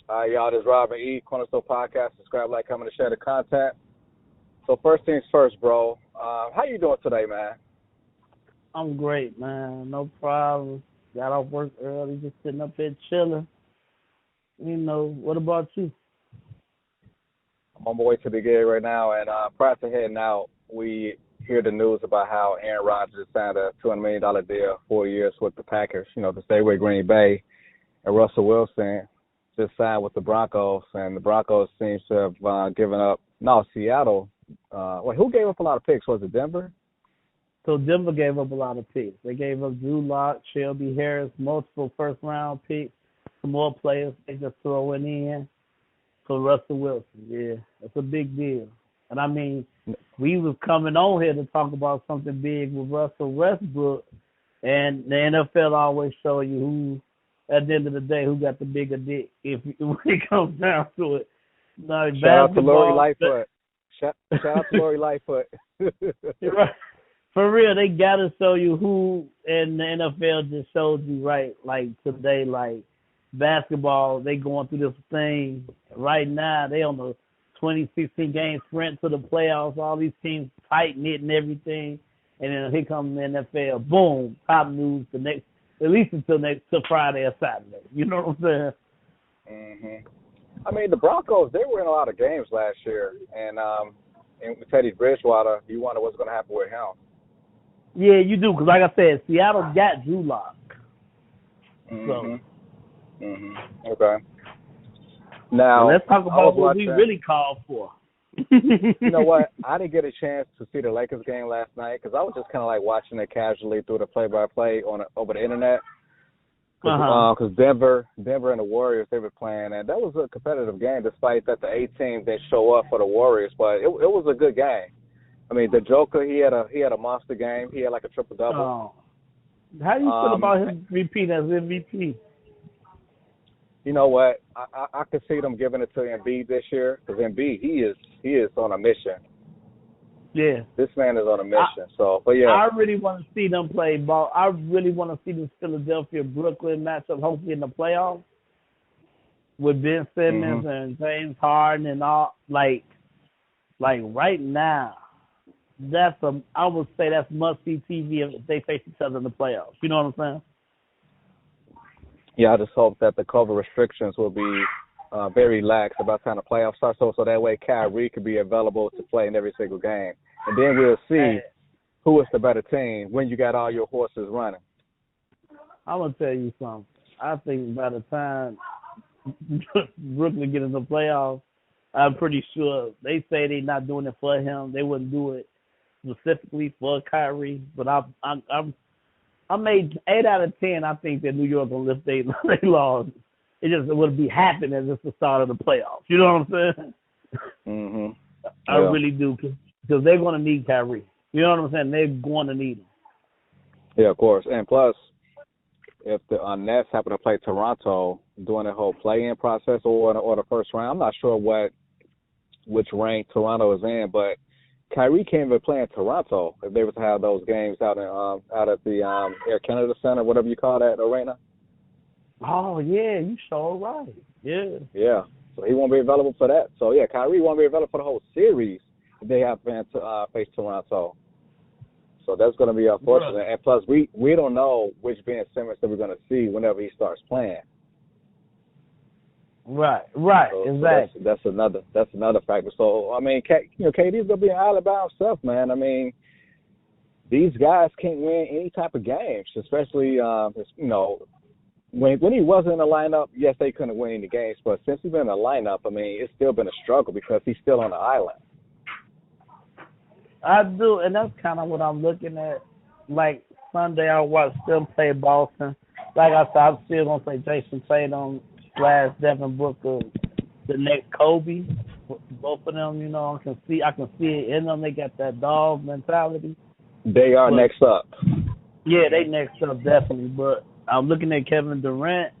All right, y'all, this is Robert E. Cornastorepodcast. Subscribe, like, comment, and share the content. So first things first, bro. How you doing today, man? I'm great, man. No problem. Got off work early, just sitting up here chilling. What about you? I'm on my way to the gig right now, and prior to heading out, we hear the news about how Aaron Rodgers signed a $200 million deal, 4 years with the Packers, to stay with Green Bay, and Russell Wilson just signed with the Broncos, and the Broncos seems to have given up. No, Seattle. Who gave up a lot of picks? Was it Denver? So Denver gave up a lot of picks. They gave up Drew Lock, Shelby Harris, multiple first-round picks, some more players they just throwing in for Russell Wilson. Yeah, it's a big deal. And, I mean, we was coming on here to talk about something big with Russell Westbrook, and the NFL always show you who, at the end of the day, who got the bigger dick when it comes down to it. Like Shout out to Lori Lightfoot. Shout out to Lori Lightfoot. Right. For real, they got to show you who, and the NFL just showed you, right, like today, like basketball, they going through this thing. Right now, they on the 2016 game sprint to the playoffs, all these teams tight-knit and everything, and then here comes the NFL. Boom, top news at least until Friday or Saturday. You know what I'm saying? Mm-hmm. I mean, the Broncos, they were in a lot of games last year, and with Teddy Bridgewater, you wonder what's going to happen with him. Yeah, you do, because like I said, Seattle got Drew Lock. Okay. Now, let's talk about what we really called for. You know what? I didn't get a chance to see the Lakers game last night because I was just kind of like watching it casually through the play-by-play over the internet. Because Denver and the Warriors, they were playing, and that was a competitive game despite that the A team didn't show up for the Warriors. But it was a good game. I mean, the Joker, he had a monster game. He had like a triple-double. Oh. How do you feel about him repeating as MVP? You know what? I could see them giving it to Embiid this year because Embiid, he is on a mission. Yeah. This man is on a mission. But yeah. I really want to see them play ball. I really want to see this Philadelphia-Brooklyn matchup hopefully in the playoffs with Ben Simmons and James Harden and all. Like right now, I would say that's must-see TV if they face each other in the playoffs. You know what I'm saying? Yeah, I just hope that the COVID restrictions will be very lax about the time the playoffs start, so that way Kyrie could be available to play in every single game. And then we'll see who is the better team when you got all your horses running. I'm going to tell you something. I think by the time Brooklyn get in the playoffs, I'm pretty sure they say they're not doing it for him. They wouldn't do it specifically for Kyrie, but I made 8 out of 10. I think that New York will lift their laws. It just would be happening as it's the start of the playoffs. You know what I'm saying? Mm-hmm. I really do, because they're going to need Kyrie. You know what I'm saying? They're going to need him. Yeah, of course. And plus, if the Nets happen to play Toronto during the whole play-in process or the first round, I'm not sure which rank Toronto is in, but Kyrie can't even play in Toronto if they were to have those games out at the Air Canada Center, whatever you call that arena. Oh, yeah, you sure right. Yeah. Yeah, so he won't be available for that. So, yeah, Kyrie won't be available for the whole series if they have to face Toronto. So that's going to be unfortunate. Right. And plus, we don't know which Ben Simmons that we're going to see whenever he starts playing. Right, so exactly. So that's another factor. So I mean, KD's gonna be an island by himself, man. I mean, these guys can't win any type of games, especially when he wasn't in the lineup. Yes, they couldn't win any games, but since he's been in the lineup, I mean, it's still been a struggle because he's still on the island. I do, and that's kind of what I'm looking at. Like Sunday, I watched them play Boston. Like I said, I'm still gonna say Jason Tatum / Devin Booker, the next Kobe. Both of them, I can see it in them. They got that dog mentality. They are next up. Yeah, they next up definitely. But I'm looking at Kevin Durant.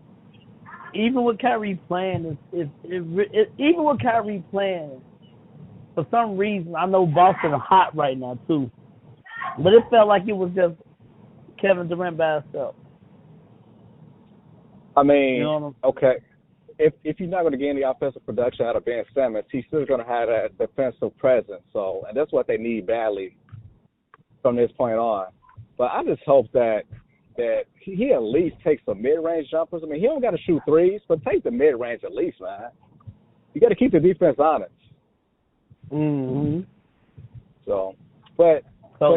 Even with Kyrie playing, even with Kyrie playing, For some reason, I know Boston is hot right now too, but it felt like it was just Kevin Durant by himself. I mean, You know okay, if you're not going to get any offensive production out of Ben Simmons, he's still going to have that defensive presence. So, and that's what they need badly from this point on. But I just hope that he at least takes some mid-range jumpers. I mean, he don't got to shoot threes, but take the mid-range at least, man. You got to keep the defense honest. Mm-hmm. So, but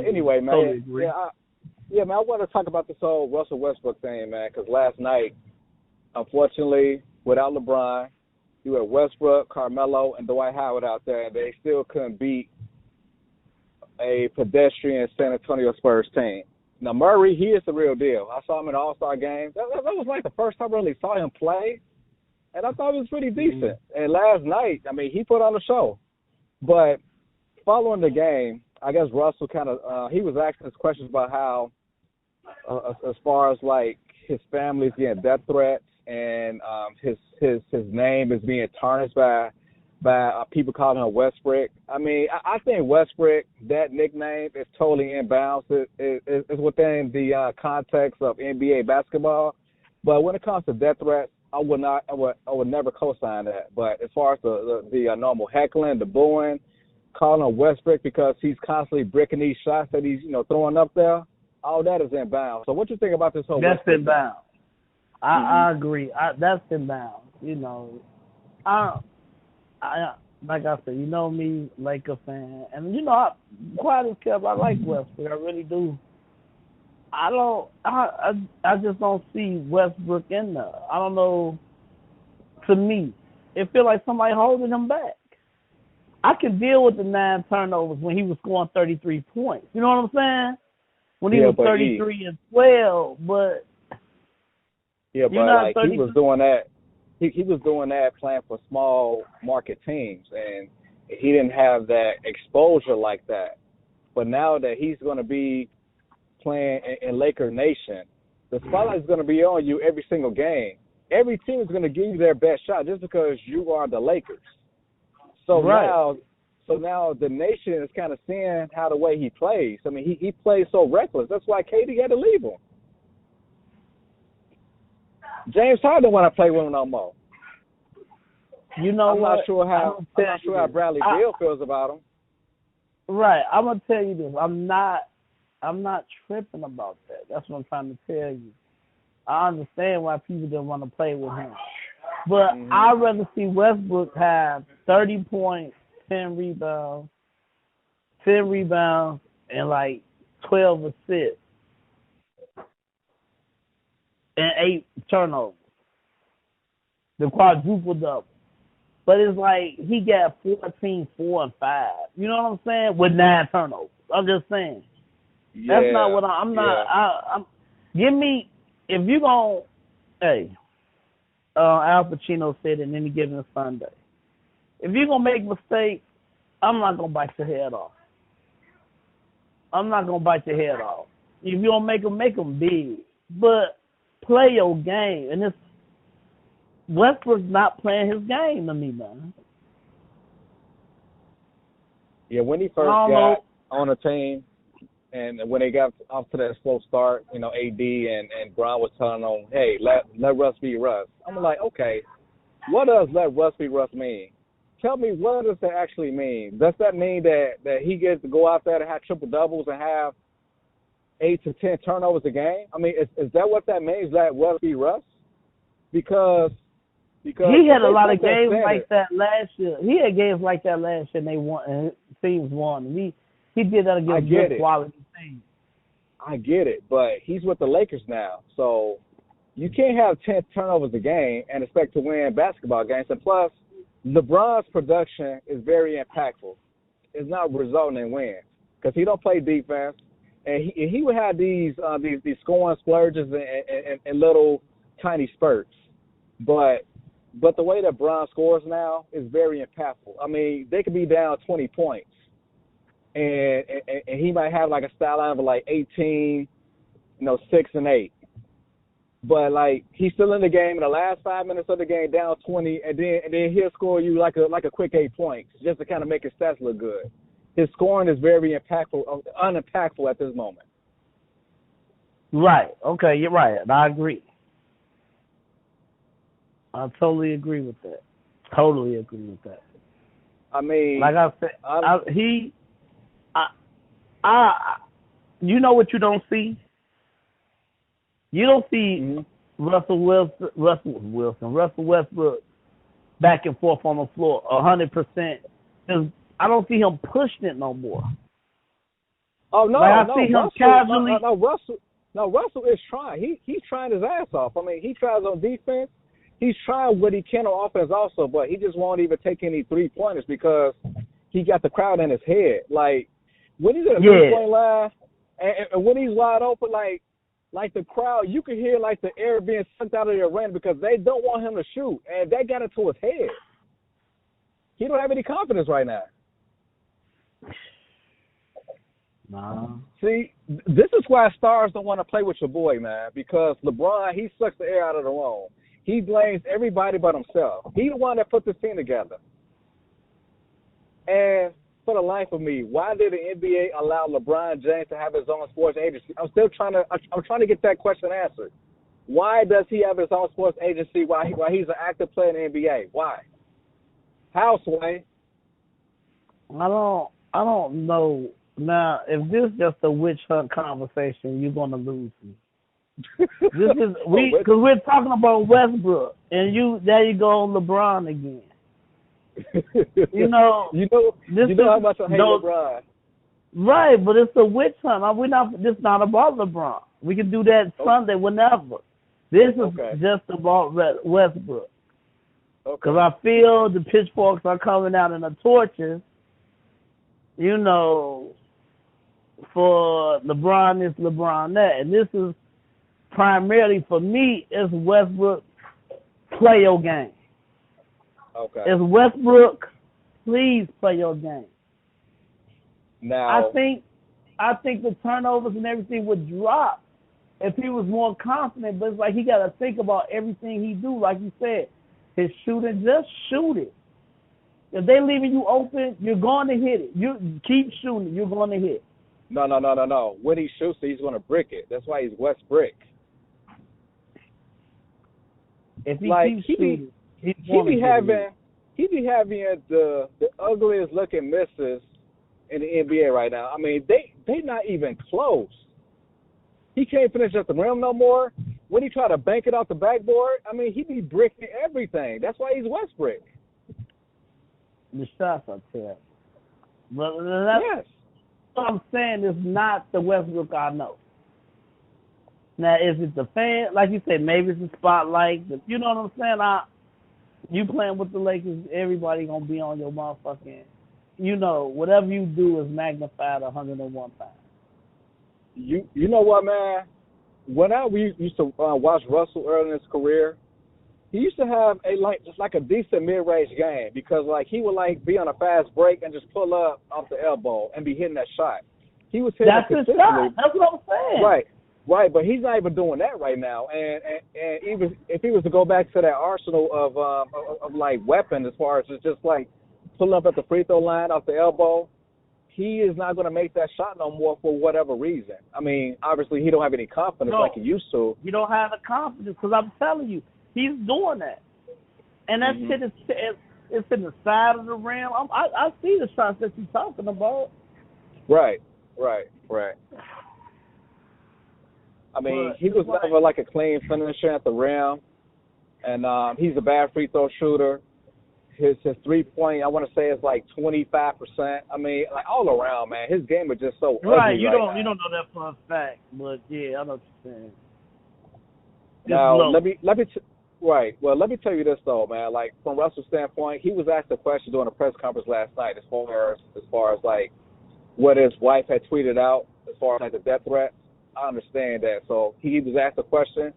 anyway, man, man, I want to talk about this whole Russell Westbrook thing, man, because last night, unfortunately, without LeBron, you had Westbrook, Carmelo, and Dwight Howard out there, and they still couldn't beat a pedestrian San Antonio Spurs team. Now, Murray, he is the real deal. I saw him in the All-Star game. That was like the first time I really saw him play, and I thought he was pretty decent. Mm-hmm. And last night, I mean, he put on a show. But following the game, I guess Russell kind of he was asking us questions about how, as far as like his family's getting death threats and his name is being tarnished by people calling him Westbrick. I mean, I think Westbrick, that nickname is totally inbounds. It's within the context of NBA basketball. But when it comes to death threats, I would never co-sign that. But as far as the normal heckling, the booing, calling him Westbrick because he's constantly bricking these shots that he's throwing up there, all that is inbound. So what you think about this whole? That's inbound. I agree. That's inbound. I like I said, me, Laker fan, and quiet as kept, I like Westbrook. I really do. I just don't see Westbrook in there. I don't know. To me, it feels like somebody holding him back. I can deal with the 9 turnovers when he was scoring 33 points. You know what I'm saying? When he was 33 and 12, but yeah, but like he was doing that. He was doing that playing for small market teams, and he didn't have that exposure like that. But now that he's going to be playing in Laker Nation, the spotlight is going to be on you every single game. Every team is going to give you their best shot just because you are the Lakers. So right. now the nation is kind of seeing how the way he plays. I mean, he plays so reckless. That's why KD had to leave him. James Harden don't want to play with him no more. I'm not sure how Bradley Beal feels about him. Right. I'm gonna tell you this. I'm not tripping about that. That's what I'm trying to tell you. I understand why people didn't want to play with him. But I'd rather see Westbrook have 30 points, 10 rebounds, and like 12 assists and 8 turnovers. The quadruple double. But it's like he got 14, 4, and 5. You know what I'm saying? With 9 turnovers. I'm just saying. Yeah, that's not what I'm not. Give me, if you going to, hey, Al Pacino said in Any Given Sunday, if you're going to make mistakes, I'm not going to bite your head off. If you don't make them big. But play your game. And it's Westbrook's not playing his game to me, man. Yeah, when he first got on the team and when they got off to that slow start, AD and Brown was telling them, hey, let Russ be Russ. I'm like, okay, what does let Russ be Russ mean? Tell me, what does that actually mean? Does that mean that he gets to go out there and have triple doubles and have 8 to 10 turnovers a game? I mean, is that what that means, let Russ be Russ? Because he had a lot of games like that last year. He had games like that last year, and they won. And teams won. And he did that against good quality teams. I get it, but he's with the Lakers now, so you can't have 10 turnovers a game and expect to win basketball games. And plus, LeBron's production is very impactful. It's not resulting in wins because he don't play defense, and he would have these scoring splurges and little tiny spurts, but the way that Bron scores now is very impactful. I mean, they could be down 20 points, and he might have like a stat line of like 18, 6 and 8. But like he's still in the game in the last 5 minutes of the game, down 20, and then he'll score you like a quick 8 points just to kind of make his stats look good. His scoring is very unimpactful at this moment. Right. Okay, you're right. I agree. I totally agree with that. Totally agree with that. I mean, like I said, you know what you don't see? You don't see Russell Westbrook back and forth on the floor 100%. I don't see him pushing it no more. Oh no, I see him casually. Russell is trying. He's trying his ass off. I mean, he tries on defense. He's trying what he can on offense also, but he just won't even take any 3-pointers because he got the crowd in his head. Like when he's at a 3-point line and when he's wide open, like the crowd, you can hear like the air being sucked out of their arena because they don't want him to shoot, and that got into his head. He don't have any confidence right now. No. See, this is why stars don't want to play with your boy, man, because LeBron, he sucks the air out of the room. He blames everybody but himself. He's the one that put this team together. And for the life of me, why did the NBA allow LeBron James to have his own sports agency? I'm trying to get that question answered. Why does he have his own sports agency while he's an active player in the NBA? Why? How, Sway? I don't know. Now, if this is just a witch hunt conversation, you're gonna lose me. This is because we're talking about Westbrook, and there you go on LeBron again. You know how much I hate LeBron. Right, but it's a witch hunt. This not about LeBron. We can do that Sunday whenever. This is just about Westbrook. Because I feel the pitchforks are coming out in the torches, for LeBron this, LeBron that. And this is primarily, for me, is Westbrook, play your game. Okay. Is Westbrook, please play your game. Now, I think the turnovers and everything would drop if he was more confident, but it's like he got to think about everything he do. Like you said, his shooting, just shoot it. If they leaving you open, you're going to hit it. You keep shooting, you're going to hit. No. When he shoots it, he's going to brick it. That's why he's Westbrick. If he keeps shooting, he be having the ugliest looking misses in the NBA right now. I mean, they not even close. He can't finish at the rim no more. When he try to bank it off the backboard, I mean, he be bricking everything. That's why he's Westbrick. The shots are terrible. But yes. What I'm saying is not the Westbrook I know. Now, is it the fan? Like you said, maybe it's the spotlight. But you know what I'm saying? You playing with the Lakers, everybody going to be on your motherfucking, whatever you do is magnified 101 times. You know what, man? When we used to watch Russell early in his career, he used to have a decent mid-range game because he would be on a fast break and just pull up off the elbow and be hitting that shot. He was hitting That's his shot. That's what I'm saying. Right, but he's not even doing that right now. And even if he was to go back to that arsenal of weapons as far as just pulling up at the free throw line off the elbow, he is not going to make that shot no more for whatever reason. I mean, obviously he don't have any confidence like he used to. He don't have the confidence because I'm telling you, he's doing that. And that shit it's in the side of the rim. I see the shots that you're talking about. Right. I mean, he was never a clean finisher at the rim, and he's a bad free throw shooter. His 3-point, I want to say, is 25%. I mean, all around, man, his game is just so ugly you don't know that for a fact, but yeah, I know what you're saying. Now, let me tell you this though, man. From Russell's standpoint, he was asked a question during a press conference last night as far as what his wife had tweeted out as far as the death threats. I understand that. So he was asked a question.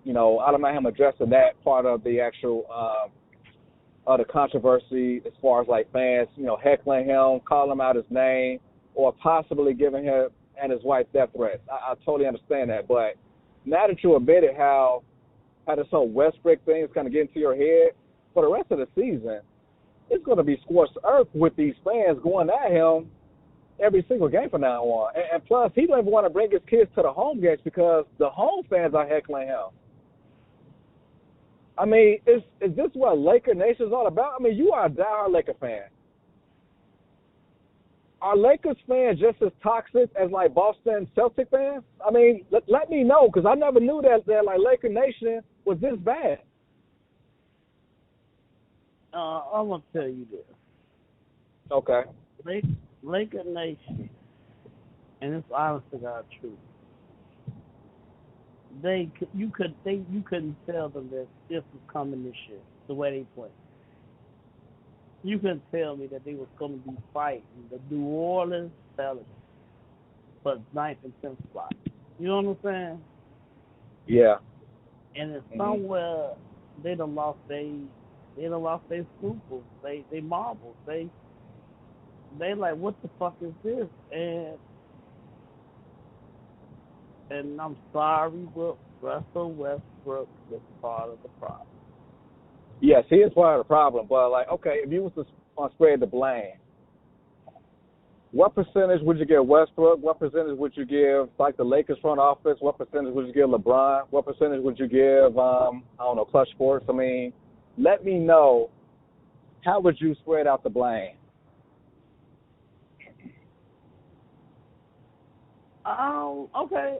I don't mind him addressing that part of the actual the controversy as far as fans, heckling him, calling him out his name, or possibly giving him and his wife death threats. I totally understand that, but now that you admitted how this whole Westbrick thing is kind of getting to your head, for the rest of the season, it's going to be scorched earth with these fans going at him every single game from now on. And plus, he don't even want to bring his kids to the home games because the home fans are heckling him. I mean, is this what Laker Nation is all about? I mean, you are a diehard Laker fan. Are Lakers fans just as toxic as like Boston Celtic fans? I mean, let me know because I never knew that like Laker Nation was this bad. I'm gonna tell you this. Okay. Laker Nation, and it's honest to God truth. You couldn't tell them that this was coming this year, the way they play. You couldn't tell me that they was going to be fighting the New Orleans Pelicans for 9th and 10th spot. You know what I'm saying? Yeah. And it's somewhere they done lost their scruples, they marbles, they like, what the fuck is this? And I'm sorry, but Russell Westbrook is part of the problem. Yes, he is part of the problem. But, like, okay, if you was to spread the blame, what percentage would you give Westbrook? What percentage would you give, like, the Lakers front office? What percentage would you give LeBron? What percentage would you give, Clutch Sports? I mean, let me know, how would you spread out the blame? Okay.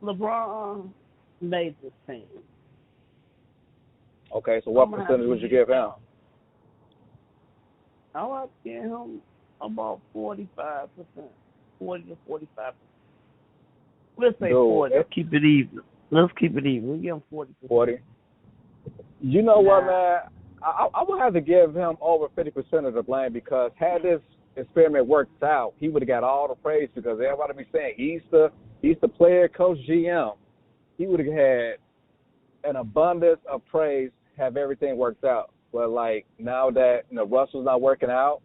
LeBron made this team. Okay, so what percentage would you give him? I would give him about 45%, 40 to 45%. Let's say 40. Let's keep it even. We'll give him 40%. 40. You know what, man? I would have to give him over 50% of the blame because had this experiment worked out, he would have got all the praise because everybody be saying he's the player, coach, GM. He would have had an abundance of praise, have everything worked out. But like now that Russell's not working out,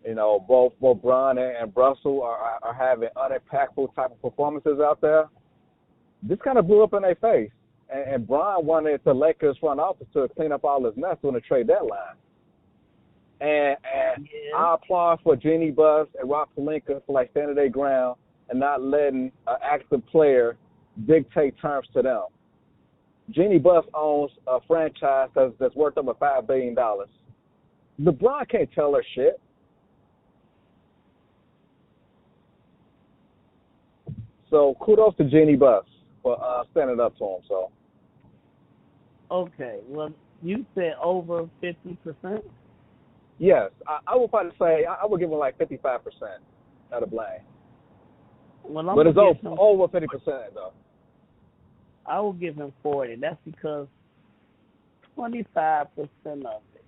both Bron and Russell are having unimpactful type of performances out there. This kind of blew up in their face. And Bron wanted the Lakers front office to clean up all his mess on the trade deadline. And I applaud for Jeannie Buss and Rob Pelinka for like standing their ground and not letting an active player dictate terms to them. Jeannie Buss owns a franchise that's worth over $5 billion. LeBron can't tell her shit. So kudos to Jeannie Buss for standing up to him. So. Okay, well, you said over 50%? Yes, I would probably say I would give him like 55% of the blame. Well, but it's over 50% though. I will give him 40. That's because 25% of it,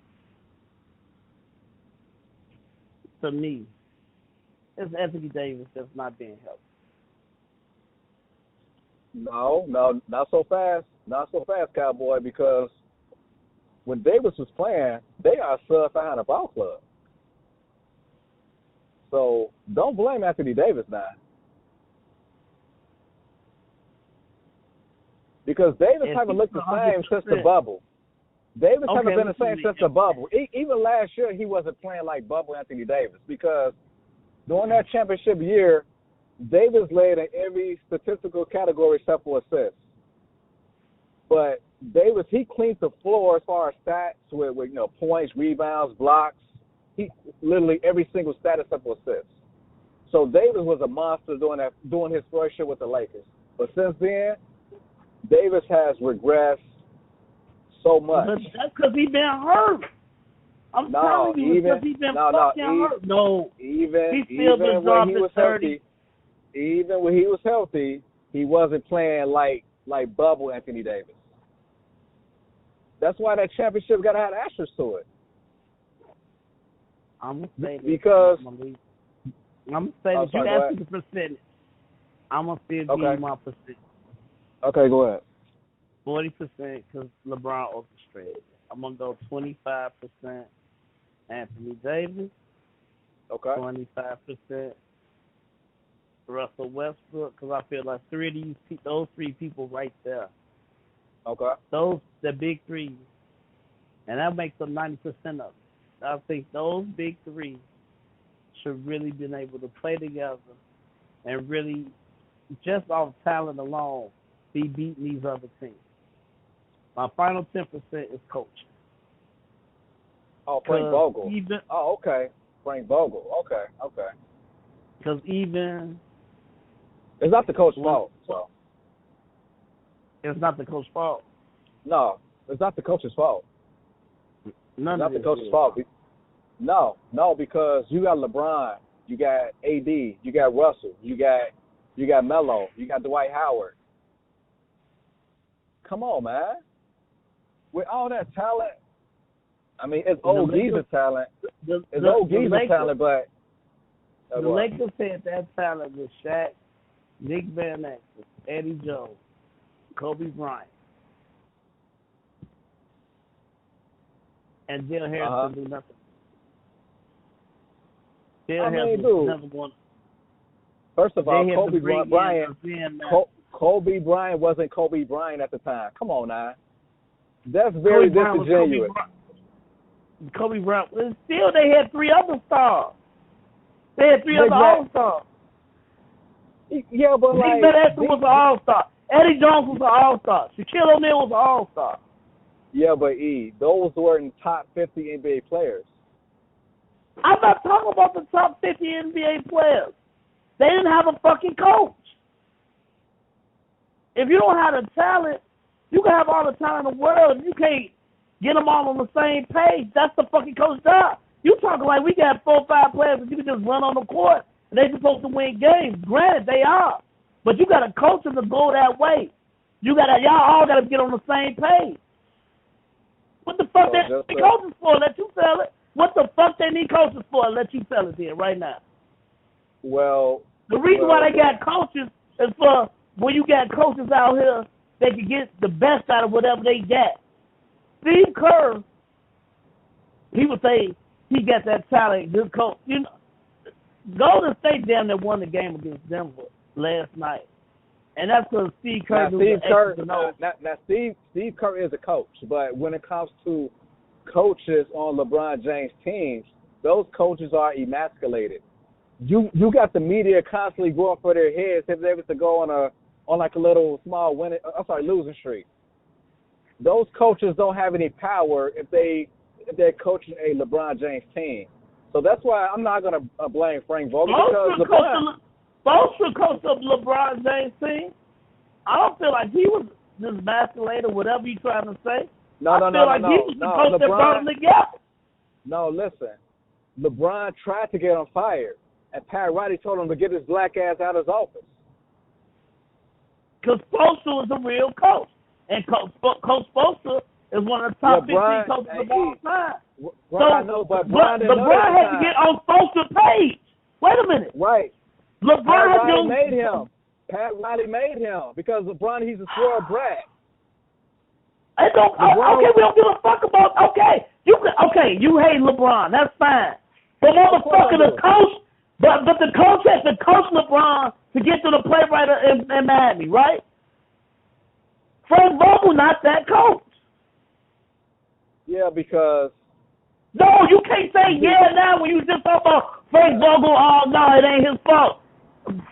to me, is Anthony Davis that's not being helped. No, not so fast. Not so fast, Cowboy, because when Davis was playing, they are a sub-500 ball club. So don't blame Anthony Davis now. Because Davis haven't looked the same since the bubble. Davis haven't been the same since the bubble. Even last year, he wasn't playing like bubble Anthony Davis because during that championship year, Davis led in every statistical category except for assists. But Davis, he cleaned the floor as far as stats with points, rebounds, blocks. He literally every single stat except for assists. So Davis was a monster doing his first year with the Lakers. But since then, Davis has regressed so much. But that's because he's been hurt. I'm telling you, because he's been hurt. No, even when he was healthy, even when he was healthy, he wasn't playing like bubble Anthony Davis. That's why that championship got to have asterisk to it. I'm gonna say this because I'm gonna say that you asked me the percentage. I'm gonna still give you my percentage. Okay, go ahead. 40% because LeBron orchestrated. I'm gonna go 25% Anthony Davis, Okay. 25%. Russell Westbrook, because I feel like those three people right there, Okay. the big three, and that makes up 90% of it. I think those big three should really been able to play together and really, just off talent alone, be beating these other teams. My final 10% is coaching. Oh, Frank Vogel. Okay. Frank Vogel. Okay. Because even... It's not the coach's fault. So. It's not the coach's fault. No, it's not the coach's fault. None it's of not the coach's fault. No, because you got LeBron, you got AD, you got Russell, you got Melo, you got Dwight Howard. Come on, man. With all that talent, I mean, it's OG's of talent. It's OG's of talent, but the Lakers had that talent with Shaq, Nick Van Exel, Eddie Jones, Kobe Bryant, and Dale Harris didn't do nothing. Dale Harris was never going. First of all, Kobe Bryant wasn't Kobe Bryant at the time. Come on now. That's very disingenuous. Kobe Bryant. Still, they had three other stars. They had three other all-stars. Yeah, but Nick Van Exel was an all-star. Eddie Jones was an all-star. Shaquille O'Neal was an all-star. Yeah, but those weren't top 50 NBA players. I'm not talking about the top 50 NBA players. They didn't have a fucking coach. If you don't have the talent, you can have all the talent in the world. You can't get them all on the same page. That's the fucking coach's job. You talking like we got 4 or 5 players that you can just run on the court and they supposed to win games. Granted, they are. But you got to coach them to go that way. Y'all all got to get on the same page. What the fuck they need coaches for? Let you tell it. What the fuck they need coaches for? Let you tell it then right now. Well, the reason why they got coaches is for when you got coaches out here, they can get the best out of whatever they got. Steve Kerr, he would say he got that talent, good coach. You know, Golden State damn near won the game against Denver last night. And that's because Steve Kerr Steve Kerr is a coach, but when it comes to coaches on LeBron James teams, those coaches are emasculated. You got the media constantly going for their heads if they were to go on like a little small losing streak. Those coaches don't have any power if they're coaching a LeBron James team. So that's why I'm not gonna blame Frank Vogel because Spoelstra coached up LeBron James team. I don't feel like he was just emasculated, whatever you trying to say. No. He was the coach that brought them together. No, listen. LeBron tried to get him fired, and Pat Riley told him to get his black ass out of his office. Because Spoelstra was a real coach. And Coach Spoelstra is one of the top 15 coaches of all time. Brian had to get on Spoelstra's page. Wait a minute. Right. LeBron made him. Pat Riley made him because LeBron, he's a spoiled brat. We don't give a fuck about. You hate LeBron. That's fine. But motherfucker, the coach, but the coach has to coach LeBron to get to the playwright in Miami, right? Frank Vogel not that coach. Yeah, because. No, you can't say now when you just talk about Frank Vogel. Oh no, it ain't his fault.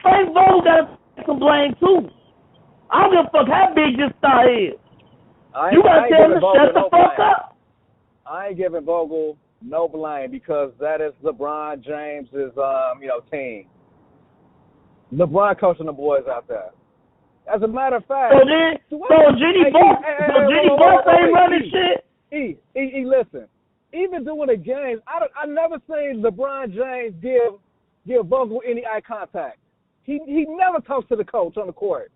Frank Vogel got some blame too. I don't give a fuck how big this star is. You gotta tell him to shut the fuck up. I ain't giving Vogel no blame because that is LeBron James's team. LeBron coaching the boys out there. As a matter of fact, Jenny Buss ain't running shit. Listen. Even during the games, I never seen LeBron James give Vogel any eye contact. He never talks to the coach on the court.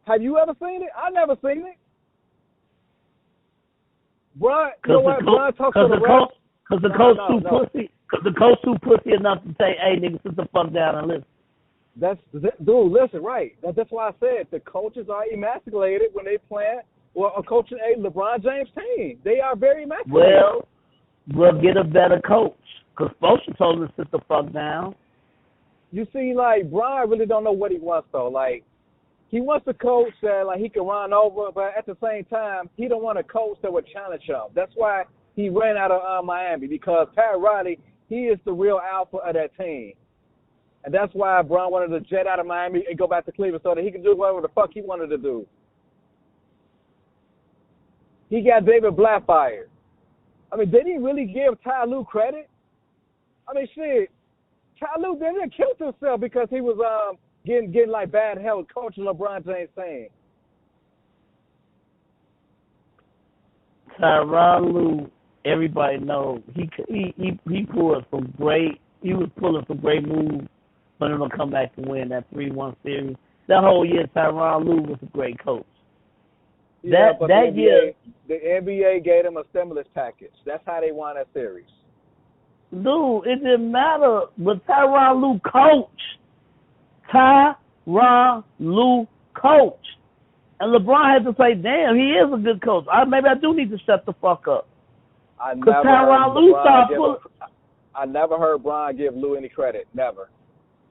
Have you ever seen it? I never seen it. Brian talks to the coach. Because the coach too pussy. Because the coach too pussy enough to say, "Hey, nigga, sit the fuck down and listen." Listen, right. That's why I said the coaches are emasculated when they play or are coaching a LeBron James team. They are very emasculated. Well, get a better coach. Because Spoelstra told him to sit the fuck down. You see, like, Brian really don't know what he wants, though. Like, he wants a coach that, like, he can run over, but at the same time, he don't want a coach that would challenge him. That's why he ran out of Miami, because Pat Riley, he is the real alpha of that team. And that's why Brian wanted to jet out of Miami and go back to Cleveland so that he could do whatever the fuck he wanted to do. He got David Blatt fired. I mean, did he really give Ty Lue credit? I mean, shit, Ty Lue didn't kill himself because he was getting like bad health, coaching LeBron James saying. Tyronn Lue, everybody knows he pulled some great. He was pulling some great moves for them to come back and win that 3-1 series. That whole year, Tyronn Lue was a great coach. Yeah, but that year, the NBA gave him a stimulus package. That's how they won that series. Dude, it didn't matter. But Tyronn Lue coached. Tyronn Lue coached. And LeBron had to say, damn, he is a good coach. Maybe I do need to shut the fuck up. I never heard Brian give Lue any credit. Never.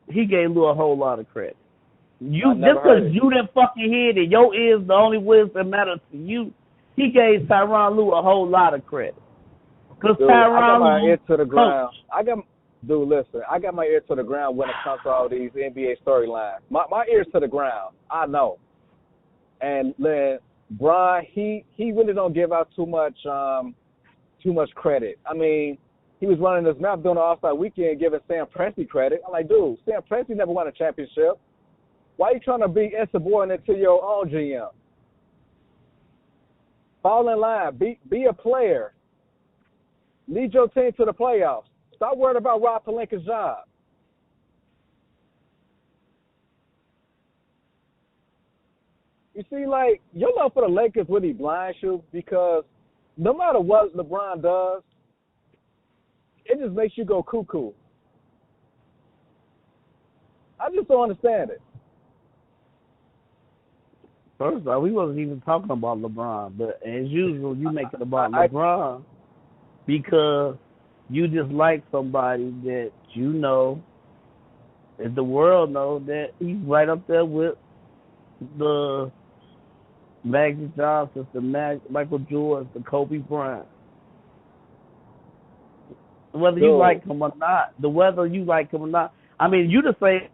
He gave Lue a whole lot of credit. Just because you didn't fucking hear it and your ears the only words that matter to you, he gave Tyronn Lue a whole lot of credit. Because Tyronn Lue, I got my ear to the ground. I got my ear to the ground when it comes to all these NBA storylines. My ears to the ground. I know. And then Brian, he really don't give out too much credit. I mean, he was running his mouth during the All-Star weekend giving Sam Presti credit. I'm like, dude, Sam Presti never won a championship. Why are you trying to be insubordinate to your own GM? Fall in line. Be a player. Lead your team to the playoffs. Stop worrying about Rob Pelinka's job. You see, like, your love for the Lakers really blinds you because no matter what LeBron does, it just makes you go cuckoo. I just don't understand it. First of all, we wasn't even talking about LeBron, but as usual, you make it about LeBron because you just like somebody that you know, and the world knows that he's right up there with the Magic Johnson, the Michael Jordan, the Kobe Bryant. Whether you like him or not, I mean, you just say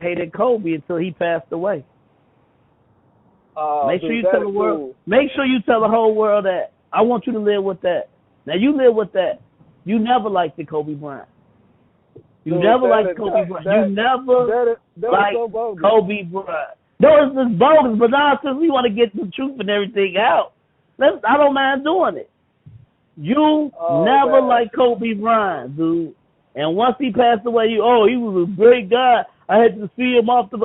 hated Kobe until he passed away. Make sure you tell the world. Make sure you tell the whole world that. I want you to live with that. Now you live with that. You never liked the Kobe Bryant. You never liked Kobe Bryant. You never liked Kobe Bryant. No, it's just bogus, but now since we want to get the truth and everything out, I don't mind doing it. You never liked Kobe Bryant, dude. And once he passed away, he was a great guy. I had to see him off the.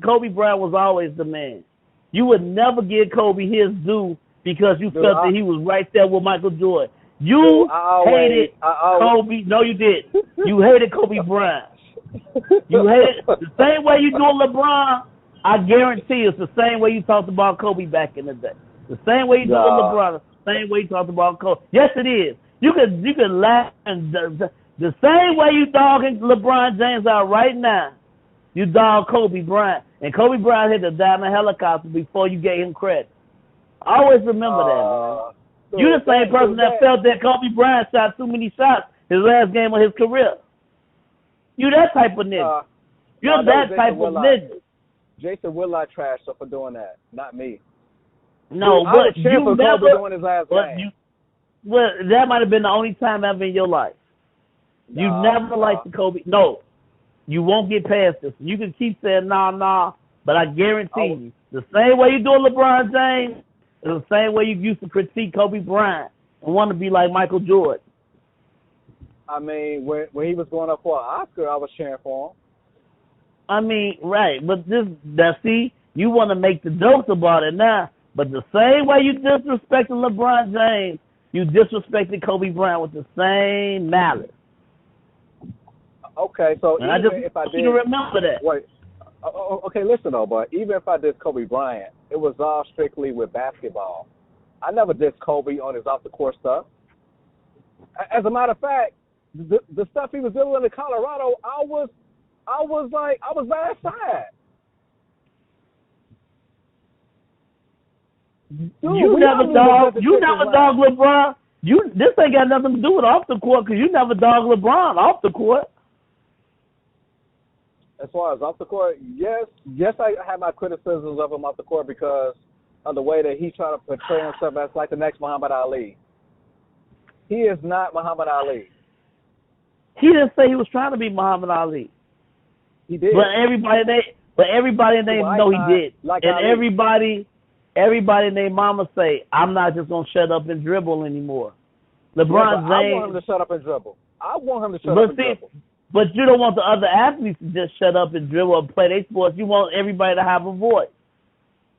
Kobe Bryant was always the man. You would never give Kobe his due because you felt that he was right there with Michael Jordan. You hated Kobe. No, you didn't. You hated Kobe Bryant. You hated the same way you do LeBron. I guarantee it's the same way you talked about Kobe back in the day. The same way you do LeBron. The same way you talked about Kobe. Yes, it is. You could laugh and the same way you dogging LeBron James out right now. You dog Kobe Bryant. And Kobe Bryant had to die in a helicopter before you gave him credit. Always remember that, man. You're the same person that felt that Kobe Bryant shot too many shots his last game of his career. You that type of nigga. You're that type of nigga. Jason Whitlock trashed her for doing that, not me. No, but you never. Doing his last game. Well, that might have been the only time ever in your life. You never liked the Kobe. No. You won't get past this. You can keep saying nah, but I guarantee you, the same way you do LeBron James is the same way you used to critique Kobe Bryant and want to be like Michael Jordan. I mean, when he was going up for an Oscar, I was cheering for him. I mean, right, but you want to make the jokes about it now, but the same way you disrespected LeBron James, you disrespected Kobe Bryant with the same malice. Okay, so and even if I did, you remember that. Wait, okay, listen though, but even if I did Kobe Bryant, it was all strictly with basketball. I never did Kobe on his off the court stuff. As a matter of fact, the stuff he was doing in Colorado, I was by his side. Dude, you never dog LeBron. This ain't got nothing to do with off the court because you never dog LeBron off the court. As far as off the court, yes, I have my criticisms of him off the court because of the way that he tried to portray himself as like the next Muhammad Ali. He is not Muhammad Ali. He didn't say he was trying to be Muhammad Ali. He did. But everybody know he did. Like and Ali. everybody named Mama say, I'm not just gonna shut up and dribble anymore. LeBron James. I want him to shut up and dribble. Dribble. But you don't want the other athletes to just shut up and dribble and play their sports. You want everybody to have a voice.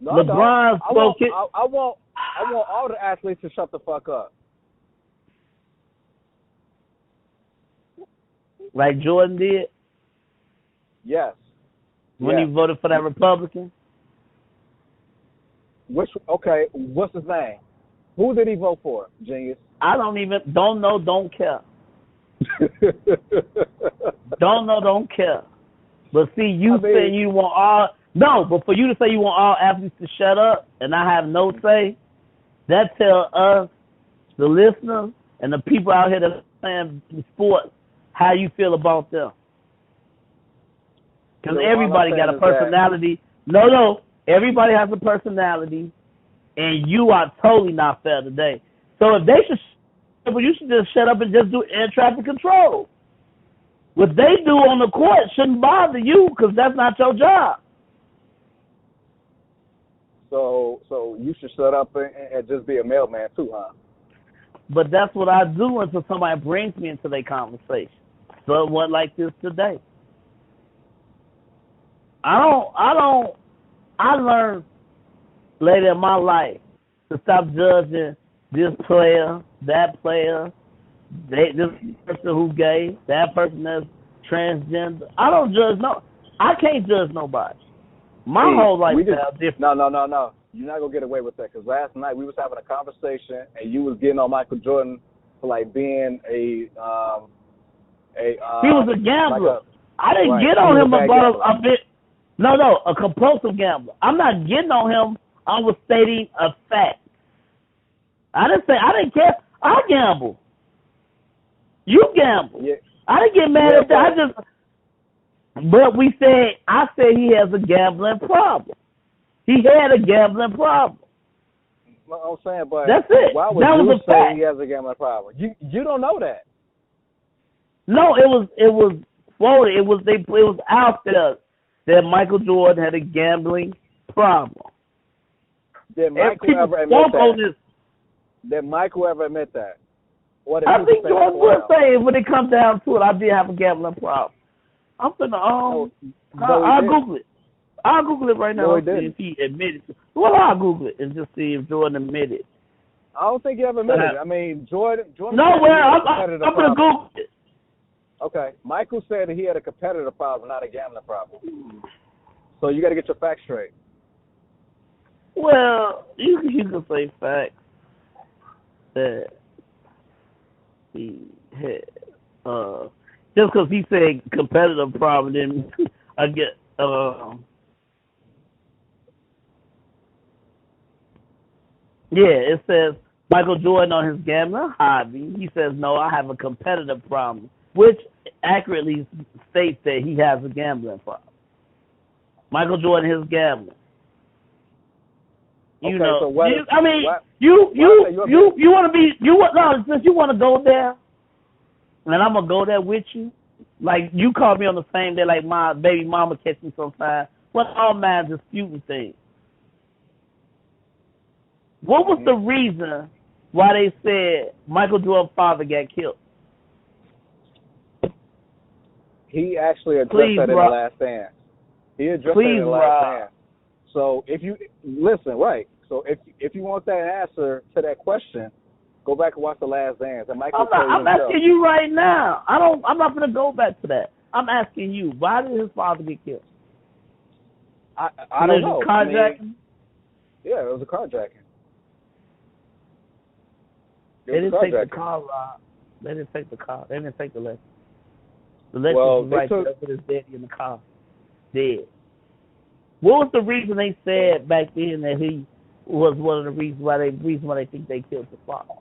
No, LeBron spoke it. I want all the athletes to shut the fuck up. Like Jordan did? Yes. When he voted for that Republican? Okay, what's his name? Who did he vote for, genius? I don't know, don't care. Don't know, don't care. But see, say you want all... No, but for you to say you want all athletes to shut up and I have no say, that tell us, the listeners, and the people out here that are playing sports, how you feel about them. Because everybody got a personality. No, everybody has a personality, and you are totally not fair today. So if they should, you should just shut up and just do air traffic control. What they do on the court shouldn't bother you because that's not your job. So you should shut up and just be a mailman too, huh? But that's what I do until somebody brings me into their conversation. So it wasn't like this today. I learned later in my life to stop judging this player, that player, this person who gay, that person that's transgender. I don't judge I can't judge nobody. My whole lifestyle different. No. You're not gonna get away with that because last night we was having a conversation and you was getting on Michael Jordan for like being he was a gambler. Like I didn't get on him about a bit. No, a compulsive gambler. I'm not getting on him. I was stating a fact. I didn't care. I gamble. You gamble. Yeah. I didn't get mad at that. But I said he has a gambling problem. He had a gambling problem. I'm saying, but that's it. Why would you say he has a gambling problem? You don't know that. No, it was quoted. It was out there that Michael Jordan had a gambling problem. Did Michael ever admit that? Did Michael ever admit that? I think Jordan will say when it comes down to it, I did have a gambling problem. I'm gonna I'll Google it. I'll Google it right now and see if he admitted it. Well, I'll Google it and just see if Jordan admitted it. I don't think he ever admitted it. I mean, Jordan. No, I'm gonna Google it. Okay, Michael said that he had a competitive problem, not a gambling problem. So you got to get your facts straight. Well, you can say facts that he had. Just because he said competitive problem, then I get. Yeah, it says Michael Jordan on his gambling hobby. He says, no, I have a competitive problem, which accurately states that he has a gambling problem. Since you want to go there, and I'm gonna go there with you. Like you called me on the same day, like my baby mama catch me sometimes. What all man disputing things? What was the reason why they said Michael Jordan's father got killed? He actually addressed that in the Last Dance. He addressed that in the Last Dance. So if you listen, right? So if you want that answer to that question, go back and watch the Last Dance. And Michael, I'm asking you right now. I'm not going to go back to that. I'm asking you, why did his father get killed? I don't know. Carjacking? Yeah, it was a carjacking. They didn't take the car rob. They didn't take the car. They didn't take the Lexus. The Lexus Well, was they right took. there with his daddy in the car, dead. What was the reason they said back then that he was one of the reasons why they think they killed the father?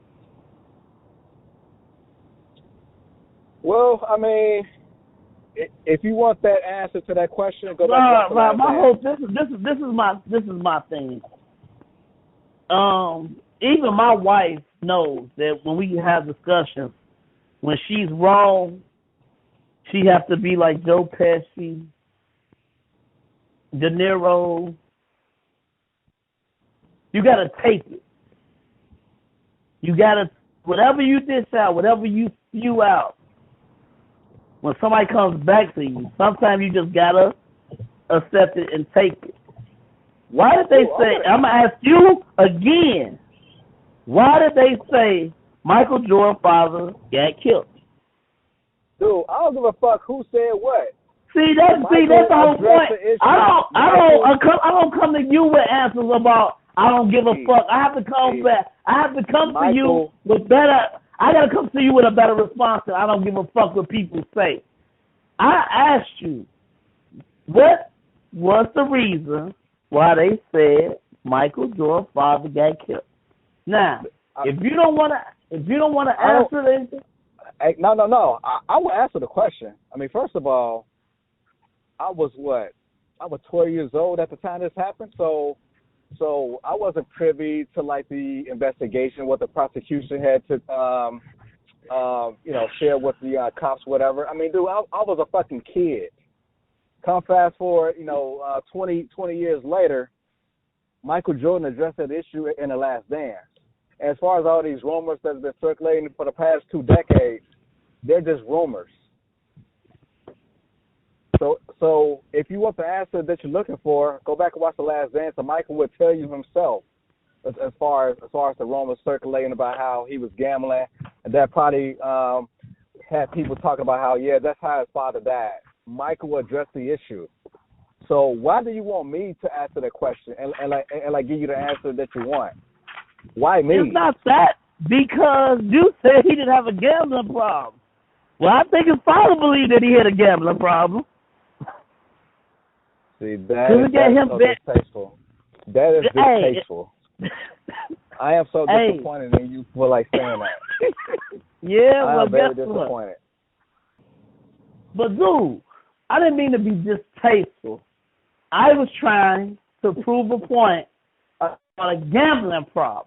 Well, I mean, if you want that answer to that question, go back to My the whole this is my thing. Even my wife knows that when we have discussions, when she's wrong, she has to be like Joe Pesci, De Niro. You gotta take it. You gotta, whatever you dish out, whatever you spew out, when somebody comes back to you, sometimes you just gotta accept it and take it. Why did they say, I'm gonna ask you again, why did they say Michael Jordan's father got killed? Dude, I don't give a fuck who said what. That's the whole point. I don't come to you with answers about I don't give a fuck. I have to come back. I have to come to you with better. I gotta come to you with a better response than I don't give a fuck what people say. I asked you, what was the reason why they said Michael Jordan's father got killed? Now, if you don't wanna answer this, no. I will answer the question. I mean, first of all, I was 12 years old at the time this happened, so I wasn't privy to like the investigation, what the prosecution had to share with the cops, whatever. I mean, dude, I was a fucking kid. Come fast forward, 20 years later, Michael Jordan addressed that issue in The Last Dance. As far as all these rumors that have been circulating for the past 2 decades, they're just rumors. So if you want the answer that you're looking for, go back and watch The Last Dance, and Michael would tell you himself as far as the rumors circulating about how he was gambling, and that probably had people talking about how, that's how his father died. Michael addressed the issue. So why do you want me to answer that question and give you the answer that you want? Why me? It's not that, because you said he didn't have a gambling problem. Well, I think his father believed that he had a gambling problem. See, that's so distasteful. That is distasteful. I am so disappointed in you for saying that. I am very disappointed. But dude, I didn't mean to be distasteful. I was trying to prove a point about a gambling problem.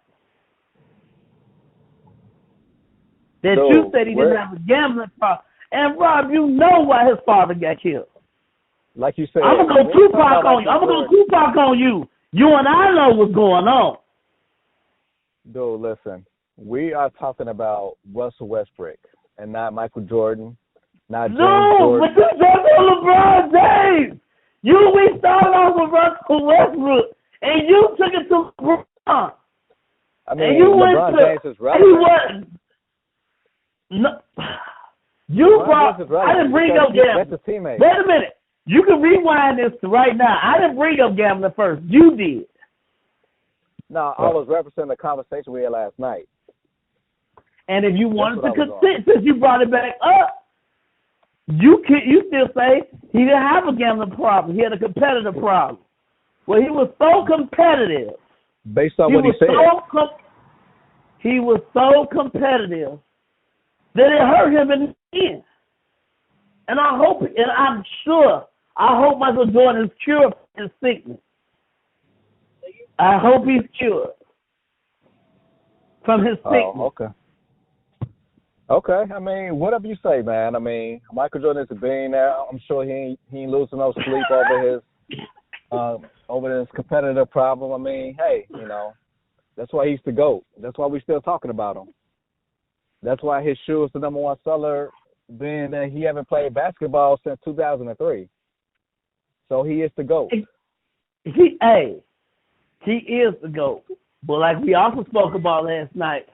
That you said he didn't have a gambling problem. And Rob, you know why his father got killed. Like you said, I'm gonna go Tupac on you. I'm gonna go Tupac on you. You and I know what's going on. Dude, listen. We are talking about Russell Westbrick and not Michael Jordan, not James Jordan. But you talking about LeBron James. We started off with Russell Westbrook, and you took it to LeBron. I mean, LeBron James is relevant. I didn't bring up gambling. That's a teammate. Wait a minute. You can rewind this to right now. I didn't bring up gambling first. You did. No, I was representing the conversation we had last night. And if you wanted to consent, since you brought it back up, you still say he didn't have a gambling problem. He had a competitive problem. Well, he was so competitive. Based on what he said. He was so competitive that it hurt him in the end. And I'm sure, Michael Jordan is cured from his sickness. I hope he's cured from his sickness. Oh, okay. Okay, I mean, whatever you say, man. I mean, Michael Jordan is a billionaire. I'm sure he ain't losing no sleep over his competitive problem. I mean, hey, that's why he's the GOAT. That's why we're still talking about him. That's why his shoe is the number one seller, being that he haven't played basketball since 2003. So he is the GOAT. He is the GOAT. But like we also spoke about last night,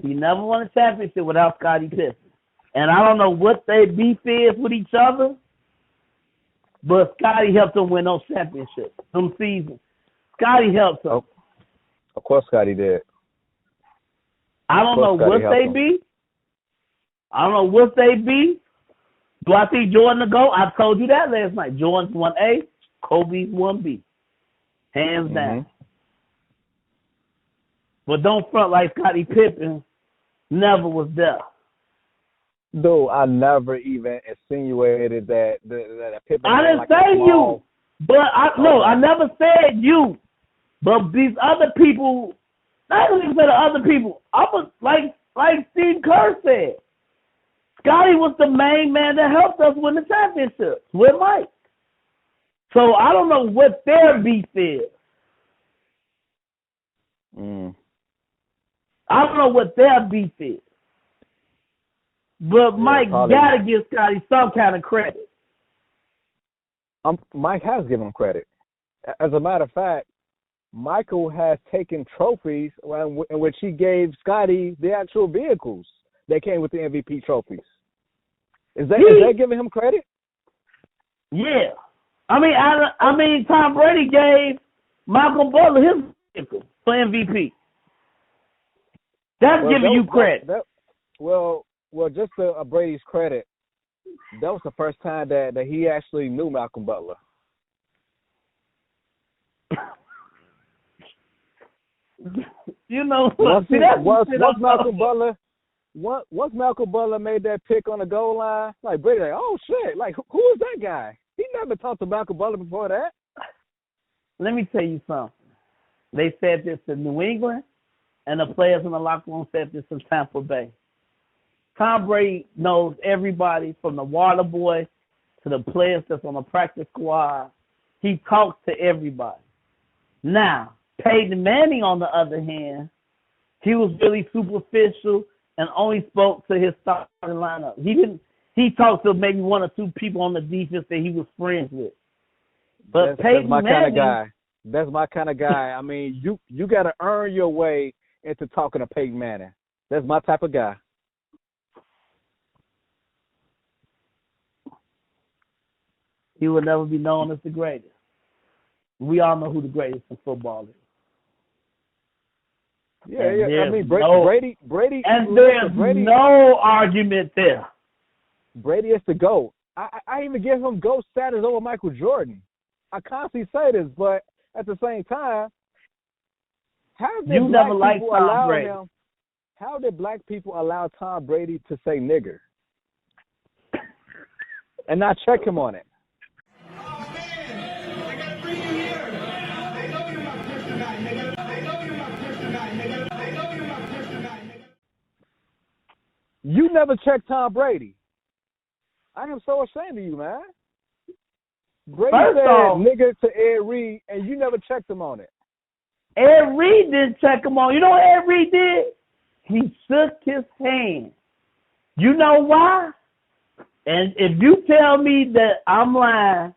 he never won a championship without Scottie Pippen. And I don't know what their beef is with each other, but Scottie helped them win those championships, some seasons. Scottie helped them. Of course Scottie did. I don't know what they beef, I don't know what they be. Do I see Jordan to go? I told you that last night. Jordan's 1A, Kobe's 1B. Hands down. But don't front like Scottie Pippen never was there. Dude, I never even insinuated that Pippen. I didn't like say you, but I never said you. But these other people, not even say the other people. I was like Steve Kerr said. Scottie was the main man that helped us win the championship with Mike. So I don't know what their beef is. I don't know what their beef is. But Mike gotta give Scottie some kind of credit. Mike has given him credit. As a matter of fact, Michael has taken trophies in which he gave Scottie the actual vehicles that came with the MVP trophies. Is that giving him credit? Yeah. I mean, Tom Brady gave Malcolm Butler his vehicle for MVP. That's giving you credit. Well, just to Brady's credit, that was the first time that he actually knew Malcolm Butler. You know, once Malcolm Butler made that pick on the goal line, like Brady, like, oh shit, like who is that guy? He never talked to Malcolm Butler before that. Let me tell you something. They said this in New England, and the players in the locker room said this in Tampa Bay. Tom Brady knows everybody from the water boy to the players that's on the practice squad. He talks to everybody. Now, Peyton Manning, on the other hand, he was really superficial and only spoke to his starting lineup. He talked to maybe one or two people on the defense that he was friends with. But Peyton Manning, kind of guy. That's my kind of guy. I mean, you got to earn your way into talking to Peyton Manning. That's my type of guy. He will never be known as the greatest. We all know who the greatest in football is. Yeah. I mean, Brady. And there's no argument there. Brady is the GOAT. I even give him GOAT status over Michael Jordan. I constantly say this, but at the same time, how did black people allow Tom Brady to say nigger and not check him on it? You never checked Tom Brady. I am so ashamed of you, man. Brady said nigga to Ed Reed, and you never checked him on it. Ed Reed didn't check him on. You know what Ed Reed did? He shook his hand. You know why? And if you tell me that I'm lying,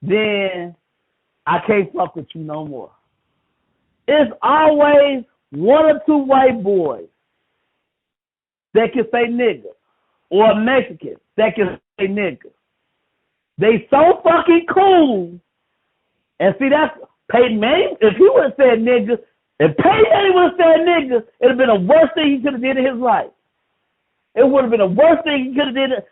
then I can't fuck with you no more. It's always one or two white boys that can say nigga, or a Mexican that can say nigga. They so fucking cool. And see, that's Peyton Manning. If he would have said nigga, if Peyton Manning would have said nigga, it would have been the worst thing he could have did in his life. It would have been the worst thing he could have did.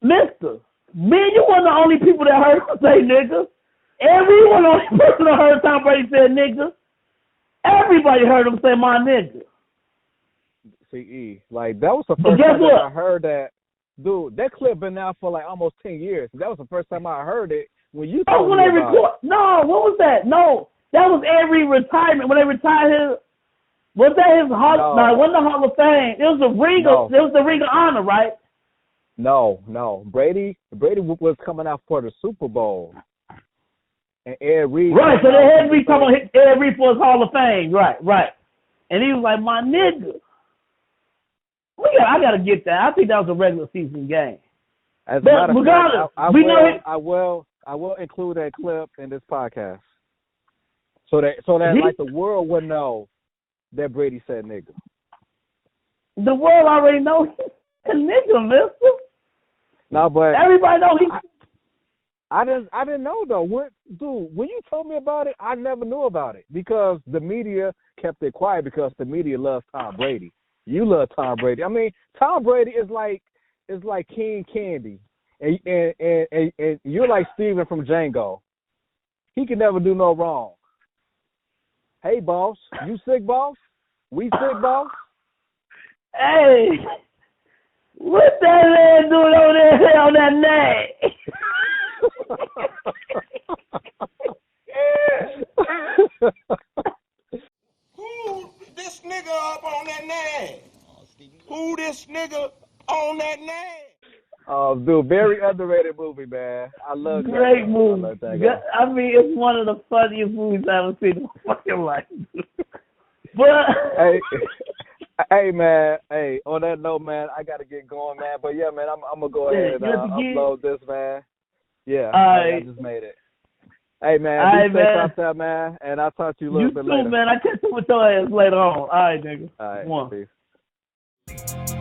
Mister, me and you weren't the only people that heard him say nigga. Everyone the only person that heard Tom Brady say nigga. Everybody heard him say my nigga. See, like that was the first time that I heard that. Dude, that clip been out for like almost 10 years. That was the first time I heard it when you told me about it. No, what was that? No, that was every retirement when they retired his. Was that his Hall? No, it wasn't the Hall of Fame. It was the Ring. No. It was the Ring of Honor, right? No. Brady was coming out for the Super Bowl, and Ed Reed. Right, so they had me come on Ed Reed for his Hall of Fame. Right. And he was like, my nigga. I gotta get that. I think that was a regular season game. As a matter of fact, I will include that clip in this podcast, so that like the world would know that Brady said nigga. The world already knows he's a nigga, mister. No, but everybody knows he. I didn't know though. When you told me about it, I never knew about it because the media kept it quiet because the media loves Tom Brady. You love Tom Brady. I mean, Tom Brady is like King Candy, and you're like Steven from Django. He can never do no wrong. Hey, boss, you sick, boss? We sick, boss? Hey, what that man doing over there on that neck? Who this nigga up on that name? Who this nigga on that name? Oh, dude, very underrated movie, man. I love that. Great movie. I love that. I mean, it's one of the funniest movies I've ever seen in my fucking life. But hey, man. Hey, on that note, man, I gotta get going, man. But yeah, man, I'm gonna go ahead and upload this, man. Yeah, I just made it. Hey, man, be safe out there, man. And I'll talk to you a little bit later. You too, man. I'll catch up with your ass later on. All right, nigga. All right, One. peace.